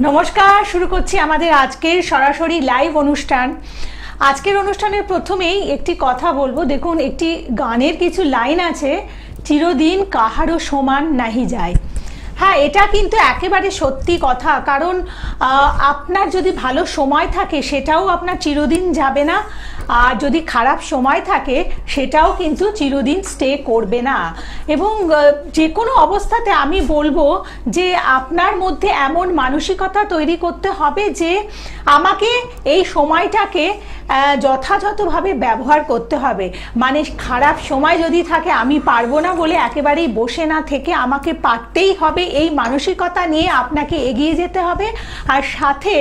নমস্কার, শুরু করছি আমাদের আজকের সরাসরি লাইভ অনুষ্ঠান। আজকের অনুষ্ঠানের প্রথমেই একটি কথা বলবো। দেখুন, একটি গানের কিছু লাইন আছে, চিরদিন কাহারও সমান নাহি যায়। হ্যাঁ, এটা কিন্তু একেবারে সত্যি কথা। কারণ আপনার যদি ভালো সময় থাকে সেটাও আপনার চিরদিন যাবে না, আর যদি খারাপ সময় থাকে সেটাও কিন্তু চিরদিন স্টে করবে না। এবং যে কোনো অবস্থাতে আমি বলবো যে আপনার মধ্যে এমন মানসিকতা তৈরি করতে হবে যে আমাকে এই সময়টাকে যথাযথভাবে ব্যবহার করতে হবে। মানে খারাপ সময় যদি থাকে আমি পারবো না বলে একেবারেই বসে না থেকে আমাকে পারতেই হবে, এই মানসিকতা নিয়ে আপনাকে এগিয়ে যেতে হবে। আর সাথে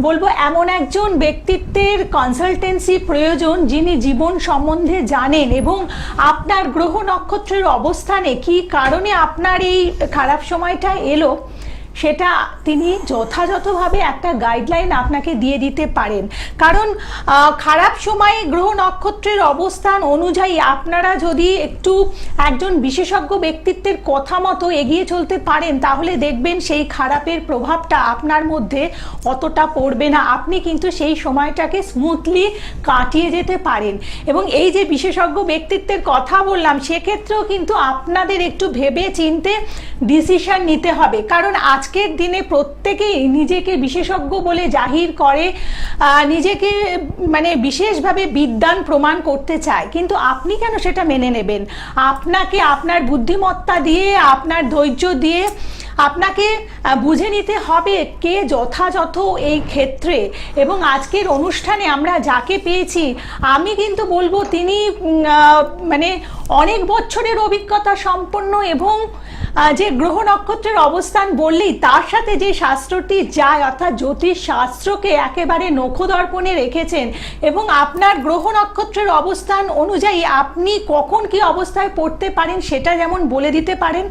বলবো, এমন একজন ব্যক্তিত্বের কনসালটেন্সি প্রয়োজন যিনি জীবন সম্বন্ধে জানেন এবং আপনার গ্রহ নক্ষত্রের অবস্থানে কি কারণে আপনার এই খারাপ সময়টা এলো সেটা তিনি যথাযথভাবে একটা গাইডলাইন আপনাকে দিয়ে দিতে পারেন। কারণ খারাপ সময়ে গ্রহ নক্ষত্রের অবস্থান অনুযায়ী আপনারা যদি একটু একজন বিশেষজ্ঞ ব্যক্তিত্বের কথা মতো এগিয়ে চলতে পারেন তাহলে দেখবেন সেই খারাপের প্রভাবটা আপনার মধ্যে অতটা পড়বে না। আপনি কিন্তু সেই সময়টাকে স্মুথলি কাটিয়ে যেতে পারেন। এবং এই যে বিশেষজ্ঞ ব্যক্তিত্বের কথা বললাম, সেক্ষেত্রেও কিন্তু আপনাদের একটু ভেবে চিনতে ডিসিশন নিতে হবে। কারণ আজকের দিনে প্রত্যেকেই নিজেকে বিশেষজ্ঞ বলে জাহির করে, নিজেকে মানে বিশেষভাবে বিদ্বান প্রমাণ করতে চায়। কিন্তু আপনি কেন সেটা মেনে নেবেন? আপনাকে আপনার বুদ্ধিমত্তা দিয়ে, আপনার ধৈর্য দিয়ে আপনাকে বুঝে নিতে হবে কে যথাযথ এই ক্ষেত্রে। এবং আজকের অনুষ্ঠানে আমরা যাকে পেয়েছি আমি কিন্তু বলবো তিনি মানে অনেক বছরের অভিজ্ঞতা সম্পন্ন এবং যে গ্রহ নক্ষত্রের অবস্থান বললেই তার সাথে যে শাস্ত্রটি যায় অর্থাৎ জ্যোতিষ শাস্ত্রকে একেবারে নখদর্পণে রেখেছেন এবং আপনার গ্রহ নক্ষত্রের অবস্থান অনুযায়ী আপনি কখন কি অবস্থায় পড়তে পারেন সেটা যেমন বলে দিতে পারেন,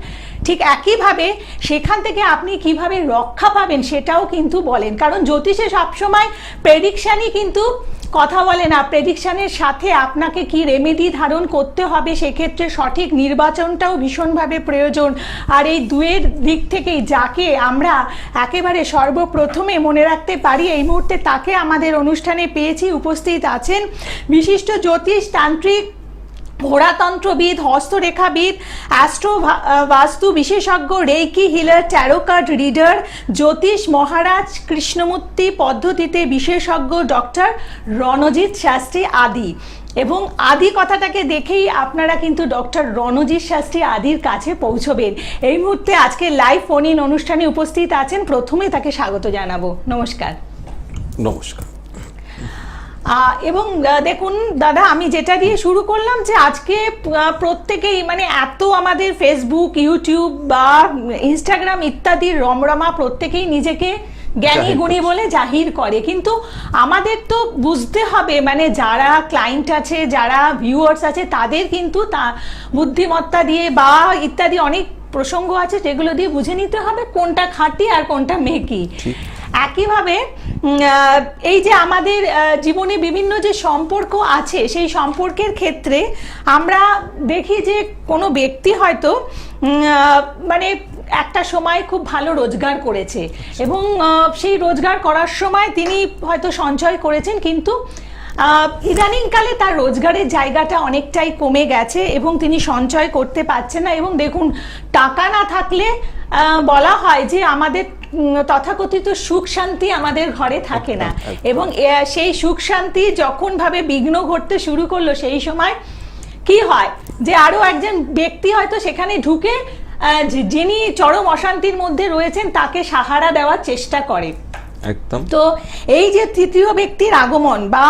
ঠিক একইভাবে সেখান থেকে আপনি কিভাবে রক্ষা পাবেন সেটাও কিন্তু বলেন। কারণ জ্যোতিষে সবসময় প্রেডিকশানই কিন্তু কথা বলে না, প্রেডিকশানের সাথে আপনাকে কি রেমেডি ধারণ করতে হবে সেক্ষেত্রে সঠিক নির্বাচনটাও ভীষণভাবে প্রয়োজন। আর এই দুয়ের দিক থেকেই যাকে আমরা একেবারে সর্বপ্রথমে মনে রাখতে পারি এই মুহূর্তে তাকে আমাদের অনুষ্ঠানে পেয়েছি। উপস্থিত আছেন বিশিষ্ট জ্যোতিষ, তান্ত্রিক, ঘোড়াতন্ত্রবিদ, হস্তরেখাবিদ, অ্যাস্ট্রো বাস্তু বিশেষজ্ঞ, reiki healer, tarot card reader, জ্যোতিষ মহারাজ কৃষ্ণমূর্তি পদ্ধতিতে বিশেষজ্ঞ ডক্টর রণজিৎ শাস্ত্রী আদি। এবং আদি কথাটাকে দেখেই আপনারা কিন্তু ডক্টর রণজিৎ শাস্ত্রী আদির কাছে পৌঁছবেন। এই মুহূর্তে আজকে লাইভ ফোন ইন অনুষ্ঠানে উপস্থিত আছেন। প্রথমে তাকে স্বাগত জানাবো। নমস্কার। নমস্কার। এবং দেখুন দাদা, আমি যেটা দিয়ে শুরু করলাম যে আজকে প্রত্যেকেই মানে এত আমাদের ফেসবুক, ইউটিউব বা ইনস্টাগ্রাম ইত্যাদির রমরমা, প্রত্যেকেই নিজেকে জ্ঞানী গুণী বলে জাহির করে। কিন্তু আমাদের তো বুঝতে হবে মানে যারা ক্লায়েন্ট আছে, যারা ভিউয়ার্স আছে তাদের কিন্তু তা বুদ্ধিমত্তা দিয়ে বা ইত্যাদি অনেক প্রসঙ্গ আছে যেগুলো দিয়ে বুঝে নিতে হবে কোনটা খাঁটি আর কোনটা মেকি। একইভাবে এই যে আমাদের জীবনে বিভিন্ন যে সম্পর্ক আছে সেই সম্পর্কের ক্ষেত্রে আমরা দেখি যে কোনো ব্যক্তি হয়তো মানে একটা সময় খুব ভালো রোজগার করেছে এবং সেই রোজগার করার সময় তিনি হয়তো সঞ্চয় করেছেন, কিন্তু ইদানিংকালে তার রোজগারের জায়গাটা অনেকটাই কমে গেছে এবং তিনি সঞ্চয় করতে পারছেন না। এবং দেখুন, টাকা না থাকলে বলা হয় যে আমাদের তথাকথিত সুখ শান্তি আমাদের ঘরে থাকে না। এবং সেই সুখ শান্তি যখন ভাবে বিঘ্ন ঘটতে শুরু করলো সেই সময় কি হয় যে আরো একজন ব্যক্তি হয়তো সেখানে ঢুকে যিনি চরম অশান্তির মধ্যে রয়েছেন তাকে সাহারা দেওয়ার চেষ্টা করে। একদম। তো এই যে তৃতীয় ব্যক্তির আগমন বা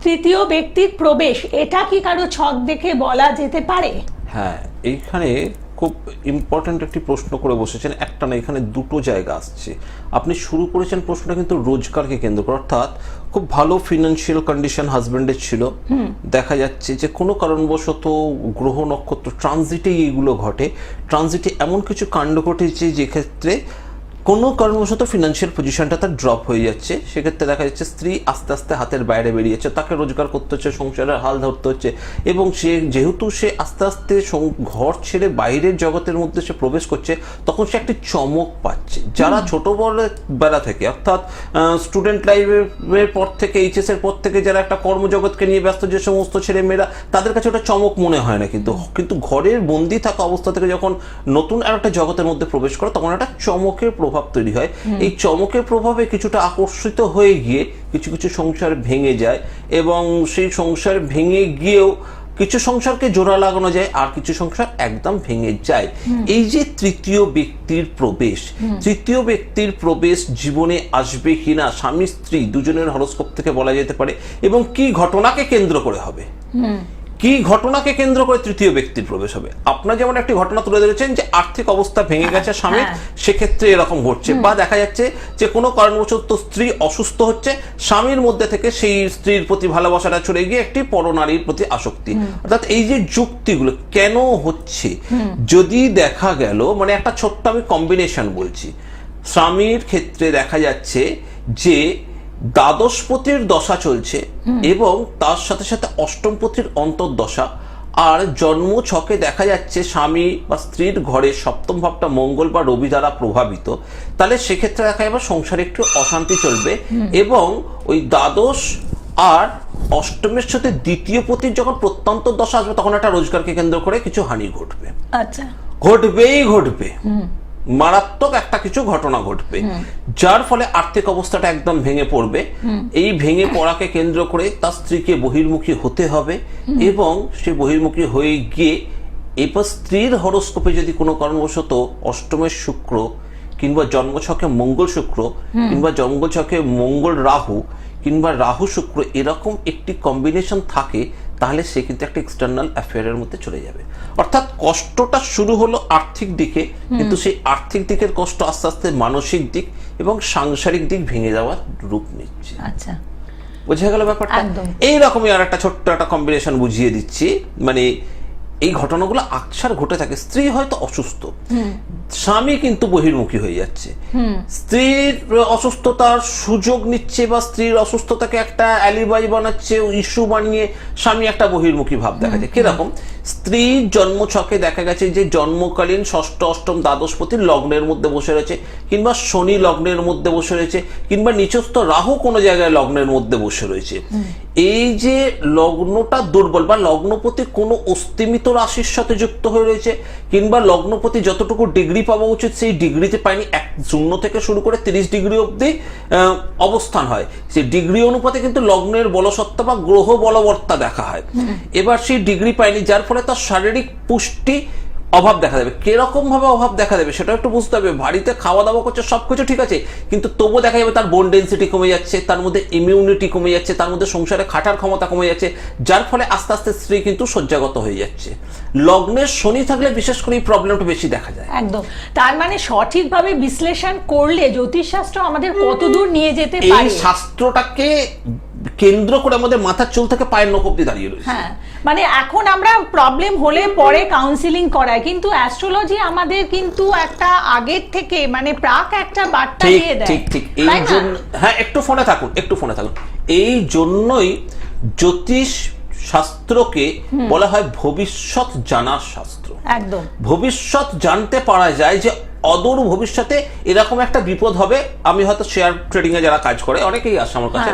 তৃতীয় ব্যক্তির প্রবেশ, এটা কি কারো ছক দেখে বলা যেতে পারে? হ্যাঁ, এইখানে খুব ইম্পর্ট্যান্ট একটি প্রশ্ন করে বসেছেন। একটা না, এখানে দুটো জায়গা আসছে। আপনি শুরু করেছেন প্রশ্নটা কিন্তু রোজগারকে কেন্দ্র করে, অর্থাৎ খুব ভালো ফিনান্সিয়াল কন্ডিশন হাজব্যান্ডের ছিল, দেখা যাচ্ছে যে কোনো কারণবশত গ্রহ নক্ষত্র ট্রানজিটে এইগুলো ঘটে। ট্রানজিটে এমন কিছু কাণ্ড ঘটেছে যে ক্ষেত্রে কোনো কারণবশত ফিনান্সিয়াল পজিশনটা তার ড্রপ হয়ে যাচ্ছে, সেক্ষেত্রে দেখা যাচ্ছে স্ত্রী আস্তে আস্তে হাতের বাইরে বেরিয়েছে, তাকে রোজগার করতে হচ্ছে, সংসারের হাল ধরতে হচ্ছে, এবং যেহেতু সে আস্তে আস্তে ঘর ছেড়ে বাইরের জগতের মধ্যে সে প্রবেশ করছে, তখন সে একটি চমক পাচ্ছে। যারা ছোট বেলা থেকে, অর্থাৎ স্টুডেন্ট লাইফের পর থেকে, এইচএস এর পর থেকে যারা একটা কর্মজগৎকে নিয়ে ব্যস্ত যে সমস্ত ছেলেমেয়েরা, তাদের কাছে ওটা চমক মনে হয় না, কিন্তু ঘরের বন্দি থাকা অবস্থা থেকে যখন নতুন আর একটা জগতের মধ্যে প্রবেশ করে, তখন একটা চমকের প্রভাব তৈরি হয়। এই চমকের প্রভাবে কিছুটা আকর্ষিত হয়ে গিয়ে কিছু কিছু সংসার ভেঙে যায়, এবং সেই সংসার ভেঙে গিয়েও কিছু সংসারকে জোড়া লাগানো যায়, আর কিছু সংসার একদম ভেঙে যায়। এই যে তৃতীয় ব্যক্তির প্রবেশ জীবনে আসবে কিনা, স্বামী স্ত্রী দুজনের হরোস্কোপ থেকে বলা যেতে পারে, এবং কি ঘটনাকে কেন্দ্র করে হবে, কি ঘটনাকে কেন্দ্র করে তৃতীয় ব্যক্তির প্রবেশ হবে। আপনার যেমন একটি ঘটনা তুলে ধরেছেন যে আর্থিক অবস্থা ভেঙে গেছে স্বামীর, সেক্ষেত্রে এরকম ঘটছে, বা দেখা যাচ্ছে যে কোনো কারণবশত স্ত্রী অসুস্থ হচ্ছে, স্বামীর মধ্যে থেকে সেই স্ত্রীর প্রতি ভালোবাসাটা চলে গিয়ে একটি পরনারীর প্রতি আসক্তি। অর্থাৎ এই যে যুক্তিগুলো কেন হচ্ছে, যদি দেখা গেল, মানে একটা ছোট্ট আমি কম্বিনেশন বলছি, স্বামীর ক্ষেত্রে দেখা যাচ্ছে যে দ্বাদশপতির দশা চলছে, এবং তার সাথে সাথে অষ্টমপতির অন্তর্দশা, আর জন্ম ছকে দেখা যাচ্ছে স্বামী বা স্ত্রীর ঘরে সপ্তম ভাবটা মঙ্গল বা রবি দ্বারা প্রভাবিত, তাহলে সেক্ষেত্রে দেখা যাবে সংসারে একটু অশান্তি চলবে, এবং ওই দ্বাদশ আর অষ্টমের সাথে দ্বিতীয় পতির যখন প্রত্যন্ত দশা আসবে, তখন একটা রোজগারকে কেন্দ্র করে কিছু হানি ঘটবে। আচ্ছা, ঘটবে, মারাত্মক একটা কিছু ঘটনা ঘটবে, যার ফলে আর্থিক অবস্থাটা একদম ভেঙে পড়বে। এই ভেঙে পড়াকে কেন্দ্র করে তার স্ত্রীকে বহির্মুখী হতে হবে, এবং সে বহির্মুখী হয়ে গিয়ে এবার স্ত্রীর হরোস্কোপে যদি কোনো কারণবশত অষ্টমের শুক্র, কিংবা জন্মছকে মঙ্গল শুক্র, কিংবা জন্মছকে মঙ্গল রাহু, কিংবা রাহু শুক্র, এরকম একটি কম্বিনেশন থাকে, তাহলে সে কিন্তু একটা এক্সটার্নাল অ্যাফেয়ারের মধ্যে চলে যাবে। অর্থাৎ কষ্টটা শুরু হলো আর্থিক দিকে, কিন্তু সেই আর্থিক দিকের কষ্ট আস্তে আস্তে মানসিক দিক এবং সাংসারিক দিক ভেঙে যাওয়ার রূপ নিচ্ছে। আচ্ছা, বুঝে গেল ব্যাপারটা? এইরকমই আর একটা ছোট্ট একটা কম্বিনেশন বুঝিয়ে দিচ্ছি। মানে এই ঘটনাগুলো আকছার ঘটে থাকে। স্ত্রী হয়তো অসুস্থ, স্বামী কিন্তু বহির্মুখী হয়ে যাচ্ছে, স্ত্রীর অসুস্থতার সুযোগ নিচ্ছে, বা স্ত্রীর অসুস্থতাকে একটা অ্যালিবাই বানাচ্ছে, ইস্যু বানিয়ে স্বামী একটা বহির্মুখী ভাব দেখা যায়। কিরকম? স্ত্রীর জন্মছকে দেখা গেছে যে জন্মকালীন ষষ্ঠ, অষ্টম, দ্বাদশপতি লগ্নের মধ্যে বসে রয়েছে, কিংবা শনি লগ্নের মধ্যে বসে রয়েছে, কিংবা নিচস্থ রাহু কোনো জায়গায় লগ্নের মধ্যে বসে রয়েছে। এই যে লগ্নটা দুর্বল, বা লগ্নপতি কোনো অস্তিমিত রাশির সাথে যুক্ত হয়ে রয়েছে, কিংবা লগ্নপতি যতটুকু ডিগ্রি পাওয়া উচিত সেই ডিগ্রিতে পায়নি, 0 থেকে শুরু করে 30 ডিগ্রি অবধি অবস্থান হয়, সেই ডিগ্রি অনুপাতে কিন্তু লগ্নের বলসত্তা বা গ্রহ বলবত্তা দেখা হয়। এবার সেই ডিগ্রি পায়নি, যার ফলে তার শারীরিক পুষ্টি অভাব দেখা দেবে। কিরকম ভাবে অভাব দেখা দেবে সেটা একটু বুঝতে হবে। বাড়িতে খাওয়া দাওয়া করছে, সবকিছু ঠিক আছে, কিন্তু তবুও দেখা যাবে তার বোন ডেন্সিটি কমে যাচ্ছে, তার মধ্যে ইমিউনিটি কমে যাচ্ছে, তার মধ্যে সংসারে খাটার ক্ষমতা কমে যাচ্ছে, যার ফলে আস্তে আস্তে স্ত্রী কিন্তু শয্যাগত হয়ে যাচ্ছে। লগ্নের শনি থাকলে বিশেষ করে এই প্রবলেমটা বেশি দেখা যায়। একদম। তার মানে সঠিকভাবে বিশ্লেষণ করলে জ্যোতিষশাস্ত্র আমাদের কতদূর নিয়ে যেতে পারে, এই শাস্ত্রটাকে কেন্দ্র করে আমাদের মাথার চুল থেকে পায়ের নখ অবধি দাঁড়িয়ে রয়েছে। হ্যাঁ, মানে এখন আমরা প্রবলেম হলে পরে কাউন্সিলিং করাই, কিন্তু অ্যাস্ট্রোলজি আমাদের কিন্তু একটা আগের থেকে মানে প্রাক একটা বার্তা দিয়ে দেয়। ঠিক এই জন্য, হ্যাঁ, একটু ফোনে থাকুন। এই জন্যই জ্যোতিষ শাস্ত্রকে বলা হয় ভবিষ্যৎ জানার শাস্ত্র। একদম, ভবিষ্যৎ জানতে পারা যায় যে অদূর ভবিষ্যতে এরকম একটা বিপদ হবে। আমি হয়তো শেয়ার ট্রেডিং এ যারা কাজ করে অনেকেই আসে আমার কাছে,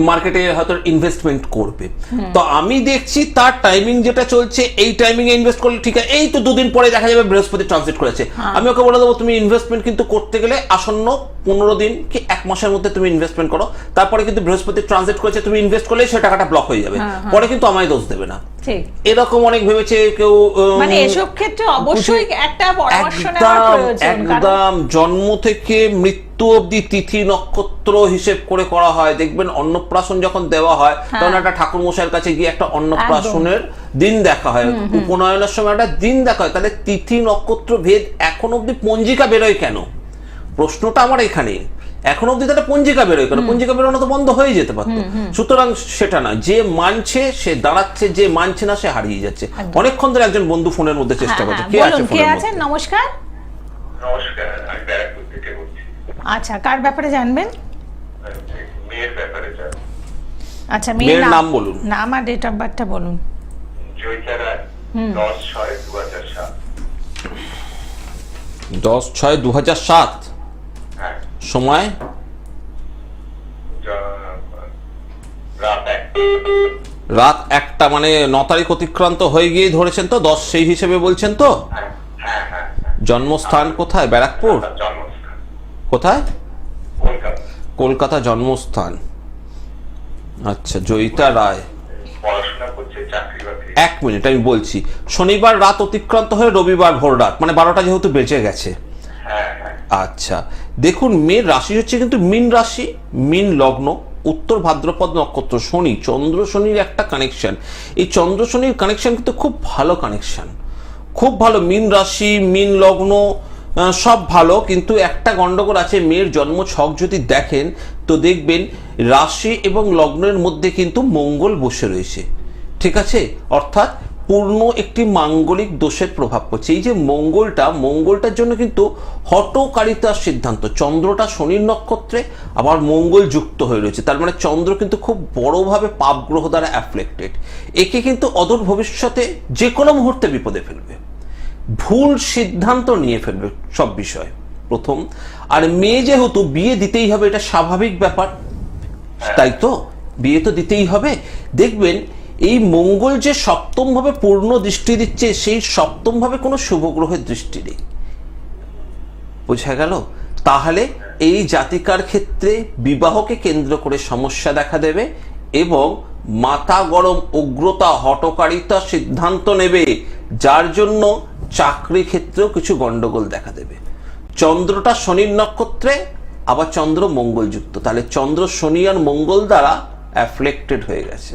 মার্কেটে হয়তো ইনভেস্টমেন্ট করবে, তো আমি দেখছি তার টাইমিং যেটা চলছে, এই টাইমিং এ ইনভেস্ট করলে ঠিক আছে, এই তো 2 দিন পরে দেখা যাবে বৃহস্পতি ট্রানজিট করেছে, আমি ওকে বলে দেবো তুমি ইনভেস্টমেন্ট কিন্তু করতে গেলে আসন্ন 15 দিন কি 1 মাসের মধ্যে তুমি ইনভেস্টমেন্ট করো, তারপরে কিন্তু বৃহস্পতি ট্রানজিট করেছে, তুমি ইনভেস্ট করলে সেই টাকাটা ব্লক হয়ে যাবে, পরে কিন্তু আমায় দোষ দেবে না। ঠিক এরকম অনেক ভেবেছে কেউ। মানে এসব ক্ষেত্রে অবশ্যই একটা পরামর্শ নেওয়ার প্রয়োজন। একদম জন্ম থেকে মৃত্যু অবধি তিথি নক্ষত্র হিসেব করে করা হয়। দেখবেন অন্নপ্রাশন যখন দেওয়া হয় তখন একটা ঠাকুর মশাইয়ের কাছে গিয়ে একটা অন্নপ্রাশনের দিন দেখা হয়, উপনয়নের সময় একটা দিন দেখা হয়। তাহলে তিথি নক্ষত্র ভেদ এখন অবধি পঞ্জিকা বেরোয় কেন? প্রশ্নটা আমার এখানে। এখন অব্দি তাহলে পঞ্জিকা বেরোয় কেন? পঞ্জিকা বেরোনো তো বন্ধ হয়ে যেতে পারতো। সুতরাং সেটা না, যে মানছে সে দাঁড়াচ্ছে, যে মানছে না সে হারিয়ে যাচ্ছে। অনেকক্ষণ ধরে একজন বন্ধু ফোনের মধ্যে চেষ্টা করছে। কে আছে ফোনের মধ্যে? নমস্কার। নমস্কার, আমি ব্যারাকপুর থেকে বলছি। আচ্ছা, কার ব্যাপারে জানবেন? মেয়ের ব্যাপারে জানি। আচ্ছা, মেয়ের নাম বলুন। নাম আর ডেট অফ বার্থটা বলুন। জয়িতা রায়, 10/6/2007। 10/6/2007। হ্যাঁ, সময় রাত 1। রাত 1টা, মানে 9 তারিখ অতিক্রান্ত হয়ে গিয়ে ধরেছেন তো, 10 সেই হিসেবে বলছেন তো? হ্যাঁ হ্যাঁ হ্যাঁ। জন্মস্থান কোথায়? ব্যারাকপুর? জন্মস্থান কোথায়? কলকাতা। কলকাতা জন্মস্থান। আচ্ছা, জয়িতা রায়। পড়াশোনা করছে, চাকরি বাকরি। 1 মিনিট, আমি বলছি। শনিবার রাত অতিক্রান্ত হয়ে রবিবার ভোর রাত, মানে 12টা যেহেতু বেজে গেছে। হ্যাঁ হ্যাঁ। আচ্ছা, দেখুন মেয়ের রাশি হচ্ছে কিন্তু মীন রাশি, মীন লগ্ন, উত্তর ভাদ্রপদ নক্ষত্র, শনি, চন্দ্র শনির একটা কানেকশন। এই চন্দ্র শনির কানেকশন কিন্তু খুব ভালো কানেকশন, খুব ভালো। মীন রাশি, মীন লগ্ন সব ভালো, কিন্তু একটা গন্ডগোল আছে। মেয়ের জন্ম ছক যদি দেখেন তো দেখবেন রাশি এবং লগ্নের মধ্যে কিন্তু মঙ্গল বসে রয়েছে, ঠিক আছে? অর্থাৎ পূর্ণ একটি মাঙ্গলিক দোষের প্রভাব পড়ছে। এই যে মঙ্গলটার জন্য কিন্তু হঠকারিতার সিদ্ধান্ত। চন্দ্রটা শনির নক্ষত্রে, আবার মঙ্গল যুক্ত হয়ে রয়েছে, তার মানে চন্দ্র কিন্তু খুব বড়ভাবে পাপ গ্রহ দ্বারা অ্যাফ্লেক্টেড। একে কিন্তু অদূর ভবিষ্যতে যে কোনো মুহূর্তে বিপদে ফেলবে, ভুল সিদ্ধান্ত নিয়ে ফেলবে সব বিষয় প্রথম। আর মেয়ে যেহেতু বিয়ে দিতেই হবে, এটা স্বাভাবিক ব্যাপার, তাই তো? বিয়ে তো দিতেই হবে। দেখবেন এই মঙ্গল যে সপ্তম ভাবে পূর্ণ দৃষ্টি দিচ্ছে, সেই সপ্তম ভাবে কোনো শুভ গ্রহের দৃষ্টি নেই, বোঝা গেল? তাহলে এই জাতিকার ক্ষেত্রে বিবাহকে কেন্দ্র করে সমস্যা দেখা দেবে এবং মাথা গরম, উগ্রতা, হঠকারিতা সিদ্ধান্ত নেবে, যার জন্য চাকরি ক্ষেত্রেও কিছু গন্ডগোল দেখা দেবে। চন্দ্রটা শনির নক্ষত্রে, আবার চন্দ্র মঙ্গল যুক্ত, তাহলে চন্দ্র শনি আর মঙ্গল দ্বারা অ্যাফ্লেক্টেড হয়ে গেছে।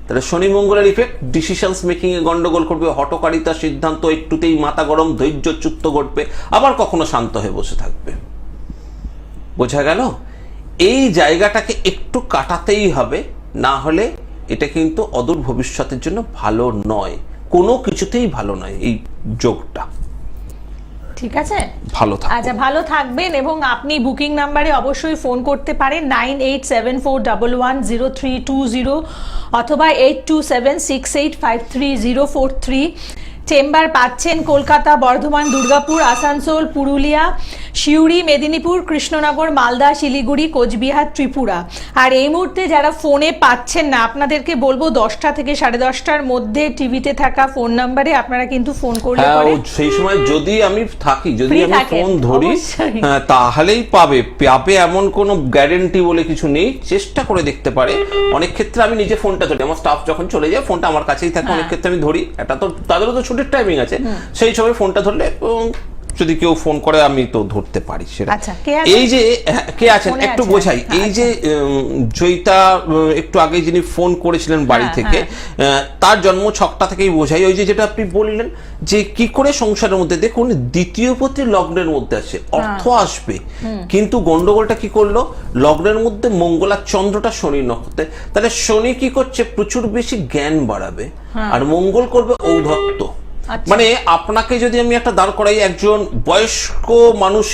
তাহলে শনি মঙ্গলের ইফেক্ট ডিসিশনস মেকিং এ গন্ডগোল করবে, হঠকারিতা সিদ্ধান্ত, একটুতেই মাথা গরম, ধৈর্যচ্যুত ঘটবে, আবার কখনো শান্ত হয়ে বসে থাকবে, বোঝা গেল? এই জায়গাটাকে একটু কাটাতেই হবে, না হলে এটা কিন্তু অদূর ভবিষ্যতের জন্য ভালো নয়, কোনো কিছুতেই ভালো নয় এই যোগটা। ঠিক আছে, ভালো থাকবেন। আচ্ছা, ভালো থাকবেন। এবং আপনি বুকিং নাম্বারে অবশ্যই ফোন করতে পারেন 9874110320 অথবা 8276853043। চেম্বার পাচ্ছেন কলকাতা, বর্ধমান, দুর্গাপুর, আসানসোল, পুরুলিয়া, সিউড়ি, মেদিনীপুর, কৃষ্ণনগর, মালদা, শিলিগুড়ি, কোচবিহার, ত্রিপুরা। আর এই মুহূর্তে যারা ফোনে পাচ্ছেন না, আপনাদেরকে বলবো 10টা থেকে 10:30টার মধ্যে টিভিতে থাকা ফোন নাম্বারে আপনারা কিন্তু ফোন করলে পরে সেই সময় যদি আমি থাকি, যদি Free আমি থাকেন, ফোন ধরি, অবশ্যই। তাহলেই পাবে এমন কোনো গ্যারেন্টি বলে কিছু নেই, চেষ্টা করে দেখতে পারে। অনেক ক্ষেত্রে আমি নিজে ফোনটা ধরি, আমার স্টাফ যখন চলে যায় ফোনটা আমার কাছেই থাকে, অনেক ক্ষেত্রে আমি ধরি। এটা তো তাদেরও তো ছুটির টাইমিং আছে, সেই সময় ফোনটা ধরলে যদি কেউ ফোন করে আমি তো ধরতে পারি সেটা। আচ্ছা, কে আছেন? এই যে কে আছেন ফোনে একটু আছেন। বোঝাই। এই যে জয়িতা একটু আগে যিনি ফোন করেছিলেন বাড়ি থেকে, তার জন্ম ছকটা থেকেই বোঝাই। ওই যে যেটা আপনি বললেন যে কি করে সংসারের মধ্যে, দেখুন দ্বিতীয় পতি লগ্নের মধ্যে আছে, অর্থ আসবে, কিন্তু গন্ডগোলটা কি করলো, লগ্নের মধ্যে মঙ্গল আর চন্দ্রটা শনির নক্ষত্রে। তাহলে শনি কি করছে, প্রচুর বেশি জ্ঞান বাড়াবে, আর মঙ্গল করবে ঔদ্ধত্য। মানে আপনাকে যদি আমি একটা দাঁড় করাই একজন বয়স্ক মানুষ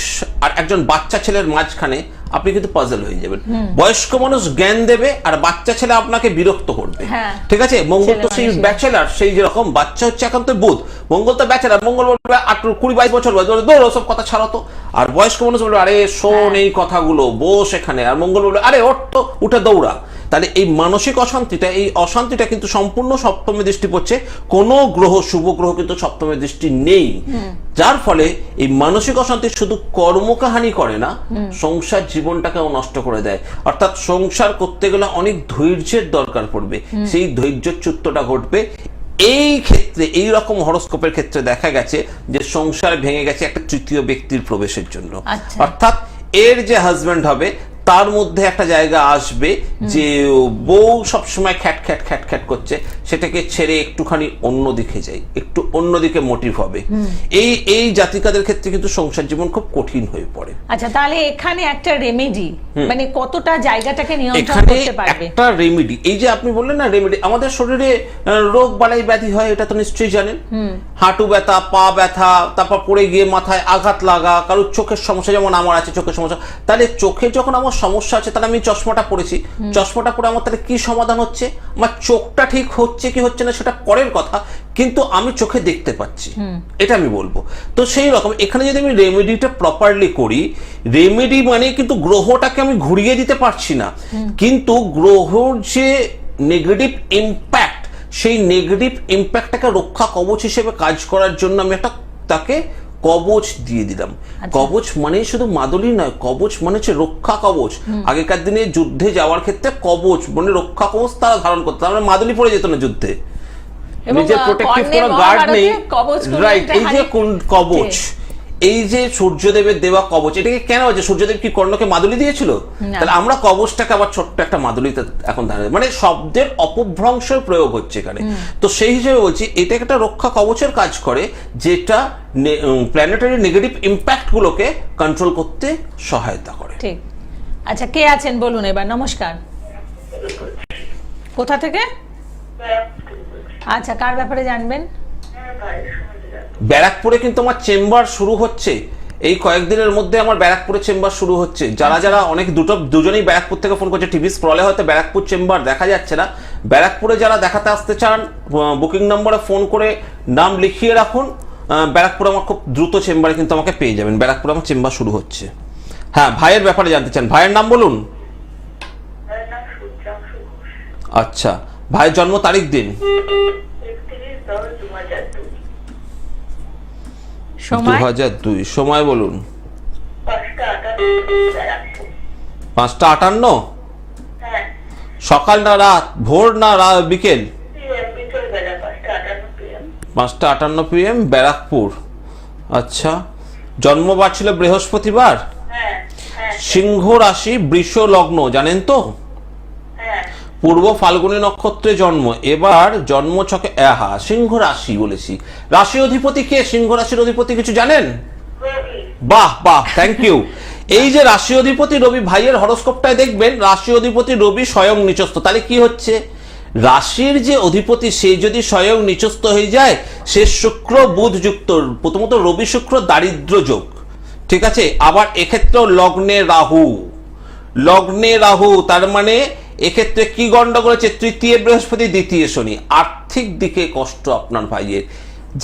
আর একজন বাচ্চা ছেলের মাঝখানে, আপনি কিন্তু পাজল হয়ে যাবেন। বয়স্ক মানুষ জ্ঞান দেবে আর বাচ্চা ছেলে আপনাকে বিরক্ত করবে, ঠিক আছে? মঙ্গল তো সেই ব্যাচেলার, সেই যেরকম বাচ্চা হচ্ছে এখন তো বুধ, মঙ্গল তো ব্যাচেলার, মঙ্গল বলবে 20-22 বছর বয়স, দৌড় সব কথা ছাড়ো তো। আর বয়স্ক মানুষ বলবে আরে শোন এই কথাগুলো, বস এখানে, আর মঙ্গল বলবে আরে ওঠ তো, উঠে দৌড়া। তাহলে এই মানসিক অশান্তিটা কিন্তু সম্পূর্ণ সপ্তমে দৃষ্টি পড়ছে, কোনো গ্রহ, শুভ গ্রহ কিন্তু সপ্তমে দৃষ্টি নেই, যার ফলে এই মানসিক অশান্তি শুধু কর্মকে হানি করে না, সংসার জীবনটাকেও নষ্ট করে দেয়। অর্থাৎ সংসার করতে গেলে অনেক ধৈর্যের দরকার পড়বে, সেই ধৈর্যচ্যুতটা ঘটবে। এই ক্ষেত্রে এই রকম হরোস্কোপের ক্ষেত্রে দেখা গেছে যে সংসার ভেঙে গেছে একটা তৃতীয় ব্যক্তির প্রবেশের জন্য। অর্থাৎ এর যে হাজব্যান্ড হবে তার মধ্যে একটা জায়গা আসবে যে বউ সবসময় খ্যাট খ্যাট খ্যাট খ্যাট করছে, সেটাকে ছেড়ে একটুখানি অন্যদিকে যাই, একটু অন্যদিকে মোটিভ হবে। এই জাতিকাদের ক্ষেত্রে কিন্তু সংসার জীবন খুব কঠিন হয়ে পড়ে। আচ্ছা, তাহলে এখানে একটা রেমেডি, মানে কতটা জায়গাটাকে নিয়ন্ত্রণ এখানে করতে পারবে? একটা রেমেডি, এই যে আপনি বললেন না রেমেডি, আমাদের শরীরে রোগ বালাই ব্যাধি হয়, এটা তো নিশ্চয়ই জানেন। হাঁটু ব্যথা, পা ব্যথা, তারপর পড়ে গিয়ে মাথায় আঘাত লাগা, কারোর চোখের সমস্যা, যেমন আমার আছে চোখের সমস্যা। তাহলে চোখে যখন আমার সমস্যা আছে, তাহলে আমি চশমাটা পড়েছি, চশমাটা পরে আমার তাহলে কি সমাধান হচ্ছে? আমার চোখটা ঠিক হচ্ছে কি হচ্ছে না সেটা পরের কথা, কিন্তু আমি চোখে দেখতে পাচ্ছি, এটা আমি বলবো। তো সেই রকম এখানে যদি আমি রেমেডিটা প্রপারলি করি, রেমেডি মানে কিন্তু গ্রহটাকে আমি ঘুরিয়ে দিতে পারছি না, কিন্তু গ্রহর যে নেগেটিভ ইম্প্যাক্ট, সেই নেগেটিভ ইম্প্যাক্টটাকে রক্ষা কবচ হিসেবে কাজ করার জন্য আমি একটা তাকে কবচ দিয়ে দিলাম। কবচ মানে শুধু মাদুলি নয়, কবচ মানে হচ্ছে রক্ষা কবচ। আগেকার দিনে যুদ্ধে যাওয়ার ক্ষেত্রে কবচ মানে রক্ষা কবচ তারা ধারণ করতো, আমরা মাদুলি পরে যেত না যুদ্ধে, নিজের প্রোটেক্টিভ কোনো গার্ড নেই, রাইট? এই যে কবচ, এই যে সূর্যদেবের দেওয়া কবচ, এটাকে কেন হচ্ছে? সূর্যদেব কি কর্ণকে মাদুলি দিয়েছিল? তাহলে আমরা কবচটাকে আবার ছোট্ট একটা মাদুলিতে এখন ধারণ, মানে শব্দের অপভ্রংশের প্রয়োগ হচ্ছে এখানে। তো সেই হিসেবে বলছি এটা একটা রক্ষা কবচের কাজ করে, যেটা প্ল্যানেটারি নেগেটিভ ইম্প্যাক্ট গুলোকে কন্ট্রোল করতে সহায়তা করে। ঠিক। আচ্ছা, কে আছেন বলুন এবার? নমস্কার। কোথা থেকে? আচ্ছা, কার ব্যাপারে জানবেন? ব্যারাকপুরে কিন্তু আমার চেম্বার শুরু হচ্ছে, এই কয়েকদিনের মধ্যে আমার ব্যারাকপুরে চেম্বার শুরু হচ্ছে। যারা অনেক দুজনেই ব্যারাকপুর থেকে ফোন করছে, টিভি স্ক্রলে হয়তো ব্যারাকপুর চেম্বার দেখা যাচ্ছে না। ব্যারাকপুরে যারা দেখাতে আসতে চান, বুকিং নম্বরে ফোন করে নাম লিখিয়ে রাখুন। ব্যারাকপুরে আমার খুব দ্রুত চেম্বারে কিন্তু আমাকে পেয়ে যাবেন। ব্যারাকপুরে আমার চেম্বার শুরু হচ্ছে। হ্যাঁ, ভাইয়ের ব্যাপারে জানতে চান, ভাইয়ের নাম বলুন। আচ্ছা, ভাইয়ের জন্ম তারিখ দিন। 2002। সময় বলুন। 5:58। সকাল না রাত, ভোর না বিকেল? 5:58 PM, ব্যারাকপুর। আচ্ছা, জন্মবার ছিল বৃহস্পতিবার, সিংহ রাশি, বৃষ লগ্ন, জানেন তো? পূর্ব ফাল্গুনী নক্ষত্রে জন্ম। এবার জন্ম ছকে সিংহ রাশি বলেছি, রাশি অধিপতি কে? সিংহ রাশির অধিপতি কিছু জানেন? বাহ বাহ, থ্যাংক ইউ। এই যে রাশি অধিপতি রবি, ভাইয়ের হরোস্কোপটায় দেখবেন রাশি অধিপতি রবি স্বয়ং নিচস্থ। তাহলে কি হচ্ছে? রাশির যে অধিপতি সে যদি স্বয়ং নিচস্থ হয়ে যায়, সে শুক্র বুধ যুক্ত, প্রথমত রবি শুক্র দারিদ্র যোগ, ঠিক আছে? আবার এক্ষেত্রেও লগ্নে রাহু, লগ্নে রাহু, তার মানে এক্ষেত্রে কি গন্ডগোল হচ্ছে? তৃতীয় বৃহস্পতি, দ্বিতীয় শনি। আর্থিক দিকে কষ্ট আপনার ভাইয়ের,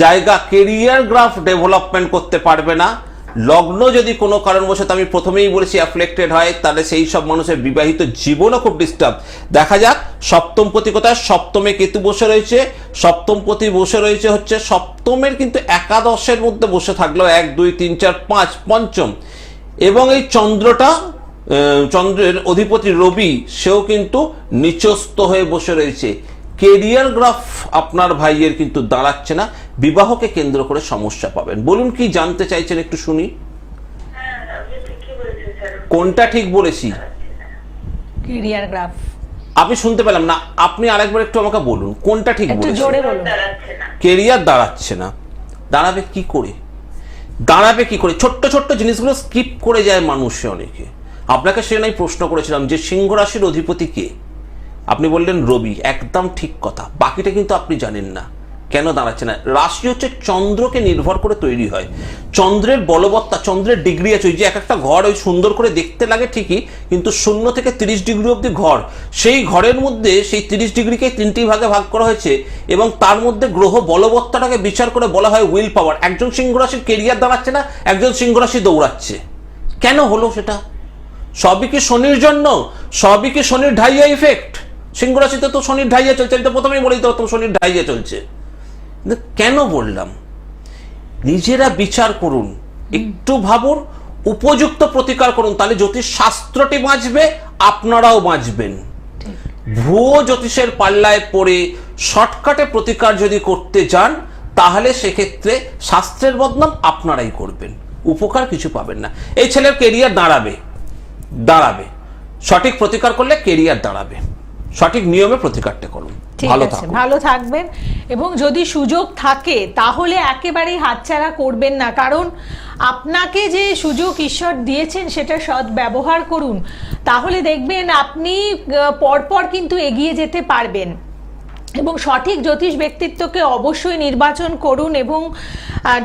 জায়গা কেরিয়ার গ্রাফ ডেভেলপমেন্ট করতে পারবে না। লগ্ন যদি কোনো কারণবশত, আমি প্রথমেই বলেছি, অ্যাফ্লেক্টেড হয়, তাহলে সেই সব মানুষের বিবাহিত জীবনও খুব ডিস্টার্ব। দেখা যাক সপ্তম পতি কোথায়? সপ্তমে কেতু বসে রয়েছে, সপ্তম পতি বসে রয়েছে হচ্ছে সপ্তমের কিন্তু একাদশের মধ্যে বসে থাকলো, 1 2 3 4 5 পঞ্চম। এবং এই চন্দ্রটা, চন্দ্রের অধিপতি রবি, সেও কিন্তু নিচস্থ হয়ে বসে রয়েছে। কেরিয়ার গ্রাফ আপনার ভাইয়ের কিন্তু দাঁড়াচ্ছে না, বিবাহকে কেন্দ্র করে সমস্যা পাবেন। বলুন কি জানতে চাইছেন, একটু শুনি। কোনটা ঠিক বলেছি? কেরিয়ার গ্রাফ আপনি শুনতে পেলাম না, আপনি আরেকবার একটু আমাকে বলুন কোনটা ঠিক বলেছি। জোরে বলুন। কেরিয়ার দাঁড়াচ্ছে না, দাঁড়াবে কি করে? দাঁড়াবে কি করে? ছোট্ট ছোট্ট জিনিসগুলো স্কিপ করে যায় মানুষে অনেকে। আপনাকে সে নাই প্রশ্ন করেছিলাম যে সিংহ রাশির অধিপতি কে, আপনি বললেন রবি, একদম ঠিক কথা। বাকিটা কিন্তু আপনি জানেন না কেন দাঁড়াচ্ছে না। রাশি হচ্ছে চন্দ্রকে নির্ভর করে তৈরি হয়, চন্দ্রের বলবত্তা, চন্দ্রের ডিগ্রি আছে। ওই যে এক একটা ঘর ওই সুন্দর করে দেখতে লাগে ঠিকই, কিন্তু 0 থেকে 30 ডিগ্রি অব্দি ঘর, সেই ঘরের মধ্যে সেই 30 ডিগ্রিকে 3টি ভাগে ভাগ করা হয়েছে, এবং তার মধ্যে গ্রহ বলবত্তাটাকে বিচার করে বলা হয় উইল পাওয়ার। একজন সিংহ রাশির কেরিয়ার দাঁড়াচ্ছে না, একজন সিংহ রাশি দৌড়াচ্ছে। কেন হলো সেটা? সবই কি শনির জন্য? সবই কি শনির ঢাইয়া ইফেক্ট? সিংহ রাশিতে তো শনির ঢাইয়া চলছে, আমি তো প্রথমেই বলেই তো শনির ঢাইয়া চলছে। কেন বললাম? নিজেরা বিচার করুন, একটু ভাবুন, উপযুক্ত প্রতিকার করুন, তাহলে জ্যোতিষ শাস্ত্রটি বাঁচবে, আপনারাও বাঁচবেন। ভুয়ো জ্যোতিষের পাল্লায় পড়ে শর্টকাটে প্রতিকার যদি করতে যান, তাহলে সেক্ষেত্রে শাস্ত্রের বদনাম আপনারাই করবেন, উপকার কিছু পাবেন না। এই ছেলের কেরিয়ার দাঁড়াবে, সঠিক প্রতিকার করলে কেরিয়ার দাঁড়াবে, সঠিক নিয়মে প্রতিকারটা করুন। ঠিক ভালো আছে, থাকুন। ভালো থাকবেন। এবং যদি সুযোগ থাকে তাহলে একেবারেই হাতছাড়া করবেন না, কারণ আপনাকে যে সুযোগ ঈশ্বর দিয়েছেন সেটা সৎ ব্যবহার করুন, তাহলে দেখবেন আপনি পরপর কিন্তু এগিয়ে যেতে পারবেন। এবং সঠিক জ্যোতিষ ব্যক্তিত্বকে অবশ্যই নির্বাচন করুন। এবং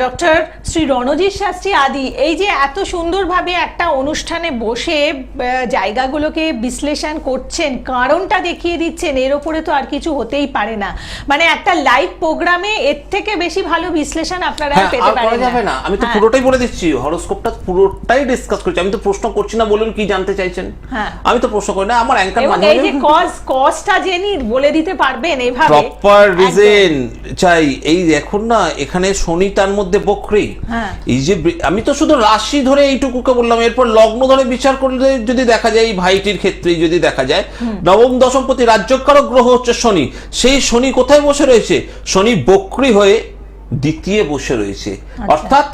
ডক্টর শ্রী রণজিৎ শাস্ত্রী আদি এই যে এত সুন্দরভাবে একটা অনুষ্ঠানে বসে জায়গাগুলোকে বিশ্লেষণ করছেন, কারণটা দেখিয়ে দিচ্ছেন, এর ওপরে তো আর কিছু হতেই পারে না। মানে একটা লাইভ প্রোগ্রামে এর থেকে বেশি ভালো বিশ্লেষণ আপনারা হ্যাঁ, পেতে আর করা পারেন যাবে না। আমি তো পুরোটাই বলে দিচ্ছি, হরোস্কোপটা পুরোটাই ডিসকাস করছি। আমি তো প্রশ্ন করছি না, বলুন কি জানতে চাইছেন। হ্যাঁ। আমি তো প্রশ্ন করি না, আমার অ্যাঙ্কার এবং এই যে কজটা জেনে বলে দিতে পারবেন এইভাবে প্রপার রিজন চাই। এই দেখুন না, এখানে শনি তার মধ্যে বক্রী। হ্যাঁ। এই যে আমি তো শুধু রাশি ধরে এইটুকুকে বললাম, এরপর লগ্ন ধরে বিচার করলে যদি দেখা যায়, এই ভাইটির ক্ষেত্রে যদি দেখা যায়, নবম দশমপতি রাজ্যকারক গ্রহ হচ্ছে শনি। সেই শনি কোথায় বসে রয়েছে? শনি বক্রী হয়ে দ্বিতীয় বসে রয়েছে, অর্থাৎ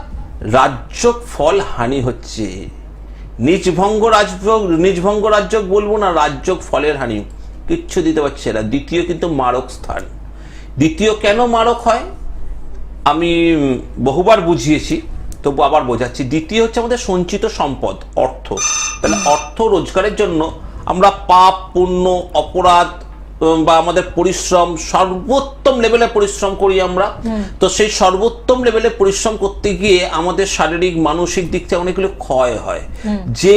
রাজ্যক ফল হানি হচ্ছে। নিজভঙ্গ রাজ্যক বলবো না, রাজ্যক ফলের হানি কিচ্ছু দিতে পারছে না। দ্বিতীয় কিন্তু মারক স্থান। দ্বিতীয় কেন মারক হয় আমি বহুবার বুঝিয়েছি, তবু আবার বোঝাচ্ছি। দ্বিতীয় হচ্ছে আমাদের সঞ্চিত সম্পদ, অর্থ। তাহলে অর্থ রোজগারের জন্য আমরা পাপ, পুণ্য, অপরাধ বা আমাদের পরিশ্রম, সর্বোত্তম লেভেলে পরিশ্রম করি আমরা। তো সেই সর্বোত্তম লেভেলে পরিশ্রম করতে গিয়ে আমাদের শারীরিক মানসিক দিক থেকে অনেকগুলো ক্ষয় হয়। যে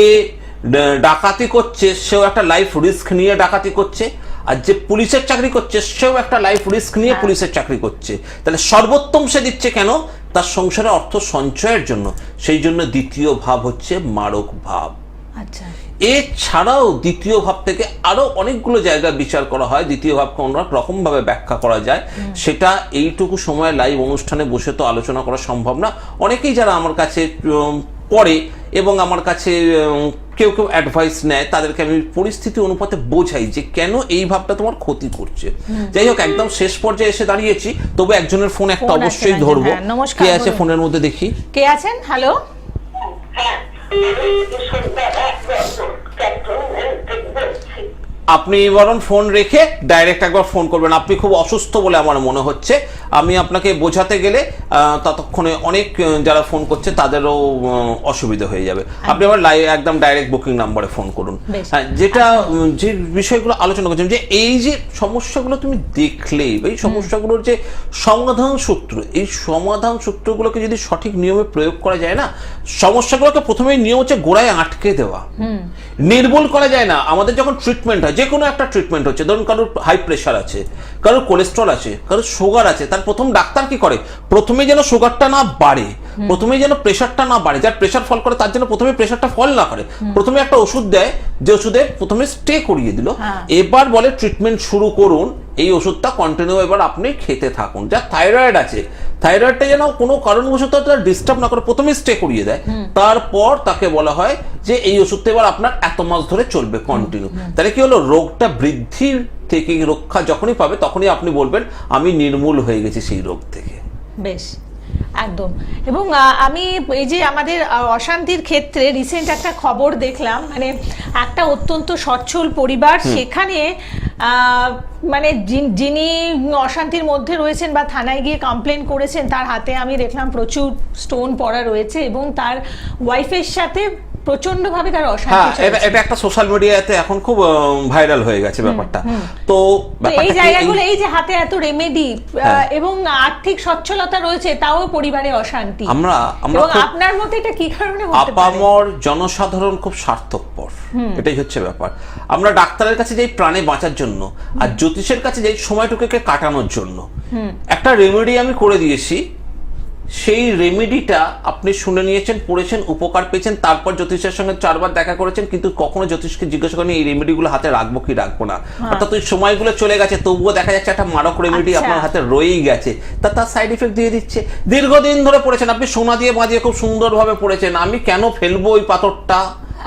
ডাকাতি করছে সেও একটা লাইফ রিস্ক নিয়ে ডাকাতি করছে, আর যে পুলিশের চাকরি করছে সেও একটা লাইফ রিস্ক নিয়ে পুলিশের চাকরি করছে। তাহলে সর্বোত্তম সে দিচ্ছে কেন? তার সংসারে অর্থ সঞ্চয়ের জন্য। সেই জন্য দ্বিতীয় ভাব হচ্ছে মারক ভাব। আচ্ছা, এছাড়াও দ্বিতীয় ভাব থেকে আরো অনেকগুলো জায়গা বিচার করা হয়। দ্বিতীয় ভাবকে অনেক রকম ভাবে ব্যাখ্যা করা যায়, সেটা এইটুকু সময় লাইভ অনুষ্ঠানে বসে তো আলোচনা করা সম্ভব না। অনেকেই যারা আমার কাছে পড়ে এবং আমার কাছে কেউ কেউ অ্যাডভাইস নেয়, তাদেরকে আমি পরিস্থিতি অনুপাতে বোঝাই যে কেন এই ভাবটা তোমার ক্ষতি করছে। যাই হোক, একদম শেষ পর্যায়ে এসে দাঁড়িয়েছি, তবে একজনের ফোন একটা অবশ্যই ধরবো। নমস্কার, কে আছে ফোনের মধ্যে দেখি? কে আছেন? হ্যালো, আপনি বরং ফোন রেখে ডাইরেক্ট একবার ফোন করবেন। আপনি খুব অসুস্থ বলে আমার মনে হচ্ছে। আমি আপনাকে বোঝাতে গেলে ততক্ষণে অনেক যারা ফোন করছে তাদেরও অসুবিধা হয়ে যাবে। আপনি আবার একদম ডাইরেক্ট বুকিং নাম্বারে ফোন করুন। হ্যাঁ, যেটা যে বিষয়গুলো আলোচনা করছেন, যে এই যে সমস্যাগুলো তুমি দেখলে, এই সমস্যাগুলোর যে সমাধান সূত্র, এই সমাধান সূত্রগুলোকে যদি সঠিক নিয়মে প্রয়োগ করা যায় না, সমস্যাগুলোকে প্রথমেই নিয়ম হচ্ছে গোড়ায় আটকে দেওয়া, নির্মূল করা যায় না। আমাদের যখন ট্রিটমেন্ট হয়, যে কোনো একটা ট্রিটমেন্ট হচ্ছে, ধরুন কারোর হাই প্রেশার আছে, কারোর কোলেস্ট্রল আছে, কারোর সুগার আছে, তার প্রথম ডাক্তার কি করে? প্রথমে যেন সুগারটা না বাড়ে, প্রথমে যেন প্রেশারটা না বাড়ে। যার প্রেশার ফল করে তার জন্য প্রথমে প্রেশারটা ফল না করে, প্রথমে একটা ওষুধ দেয়, যে ওষুধে প্রথমে স্টে করিয়ে দিল। এবার বলে ট্রিটমেন্ট শুরু করুন, এই ওষুধটা কন্টিনিউ এবার আপনি খেতে থাকুন। যার থাইরয়েড আছে, থাইরয়েডটা যেন কোনো কারণবশত ডিস্টার্ব না করে, প্রথমে স্টে করিয়ে দেয়। তারপর তাকে বলা হয় যে এই ওষুধটা এবার আপনার এত মাস ধরে চলবে কন্টিনিউ। তাহলে কি হলো? রোগটা বৃদ্ধির থেকে রক্ষা যখনই পাবে, তখনই আপনি বলবেন আমি নির্মূল হয়ে গেছি সেই রোগ থেকে। বেশ, একদম। এবং আমি এই যে আমাদের অশান্তির ক্ষেত্রে রিসেন্ট একটা খবর দেখলাম, মানে একটা অত্যন্ত সচ্ছল পরিবার, সেখানে মানে যিনি অশান্তির মধ্যে রয়েছেন বা থানায় গিয়ে কমপ্লেন করেছেন, তার হাতে আমি দেখলাম প্রচুর স্টোন পড়া রয়েছে এবং তার ওয়াইফের সাথে প্রচন্ডভাবে তার অশান্তি চলছে। এটা একটা সোশ্যাল মিডিয়াতে এখন খুব ভাইরাল হয়ে গেছে ব্যাপারটা। তো এই জায়গাগুলো, এই যে হাতে এত রেমেডি এবং আর্থিক সচ্ছলতা রয়েছে, তাও পরিবারে অশান্তি। আমরা আপনার মতে এটা কি কারণে হতে পারে? আপামর জনসাধারণ খুব স্বার্থপর, এটাই হচ্ছে ব্যাপার। আমরা ডাক্তারের কাছে যাই প্রাণে বাঁচার জন্য, আর জ্যোতিষের কাছে যাই সময়টুকুকে কাটানোর জন্য। একটা রেমেডি আমি করে দিয়েছি, সেই রেমেডিটা আপনি শুনে নিয়েছেন, পড়েছেন, উপকার পেয়েছেন, তারপর জ্যোতিষের সঙ্গে 4 বার দেখা করেছেন, কিন্তু কখনো জ্যোতিষকে জিজ্ঞাসা করেন এই রেমেডিগুলো হাতে রাখবো কি রাখবো না। অর্থাৎ ওই সময়গুলো চলে গেছে, তবুও দেখা যাচ্ছে একটা মারক রেমেডি আপনার হাতে রয়েই গেছে, তার সাইড ইফেক্ট দিয়ে দিচ্ছে। দীর্ঘদিন ধরে পড়েছেন, আপনি সোনা দিয়ে বাঁধিয়ে খুব সুন্দরভাবে পড়েছেন, আমি কেন ফেলবো ওই পাথরটা,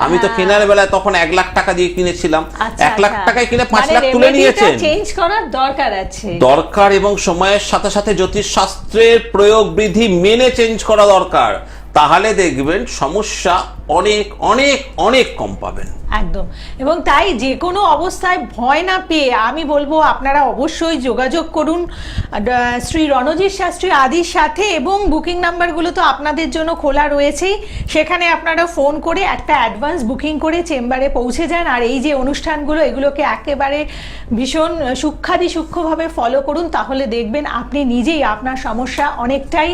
আমি তো কেনার বেলায় তখন 1 লাখ টাকা দিয়ে কিনেছিলাম, 1 লাখ টাকায় কিনে 5 লাখ তুলে নিয়েছেন। চেঞ্জ করার দরকার আছে, দরকার, এবং সময়ের সাথে সাথে জ্যোতিষ শাস্ত্রের প্রয়োগ বিধি মেনে চেঞ্জ করা দরকার। তাহলে দেখবেন সমস্যা অনেক অনেক অনেক কম পাবেন। একদম। এবং তাই যে কোনো অবস্থায় ভয় না পেয়ে আমি বলবো আপনারা অবশ্যই যোগাযোগ করুন শ্রী রণজিৎ শাস্ত্রী আদির সাথে, এবং বুকিং নাম্বারগুলো তো আপনাদের জন্য খোলা রয়েছেই, সেখানে আপনারা ফোন করে একটা অ্যাডভান্স বুকিং করে চেম্বারে পৌঁছে যান। আর এই যে অনুষ্ঠানগুলো এগুলোকে একেবারে ভীষণ সূক্ষ্মভাবে ফলো করুন, তাহলে দেখবেন আপনি নিজেই আপনার সমস্যা অনেকটাই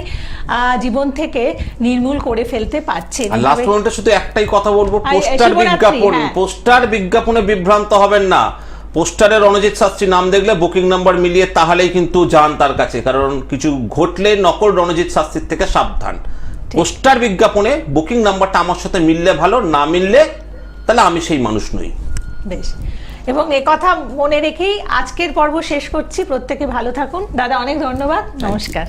জীবন থেকে নির্মূল করে ফেলতে পারছেন। লাস্ট পয়েন্টে শুধু একটাই কথা বলবো, পোস্টার শিবরাত্রি, বিজ্ঞাপন, হ্যাঁ। পোস্টার বিজ্ঞাপনে বিভ্রান্ত হবেন না। পোস্টারে রণজিৎ শাস্ত্রী নাম দেখলে বুকিং নাম্বার মিলিয়ে তাহলেই কিন্তু যান তার কাছে, কারণ কিছু ঘটলে নকল রণজিৎ শাস্ত্রীর থেকে সাবধান। পোস্টার বিজ্ঞাপনে বুকিং নাম্বারটা আমার সাথে মিললে ভালো, না মিললে তাহলে আমি সেই মানুষ নই। বেশ, এবং কথা মনে রেখেই আজকের পর্ব শেষ করছি। প্রত্যেকে ভালো থাকুন। দাদা অনেক ধন্যবাদ, নমস্কার।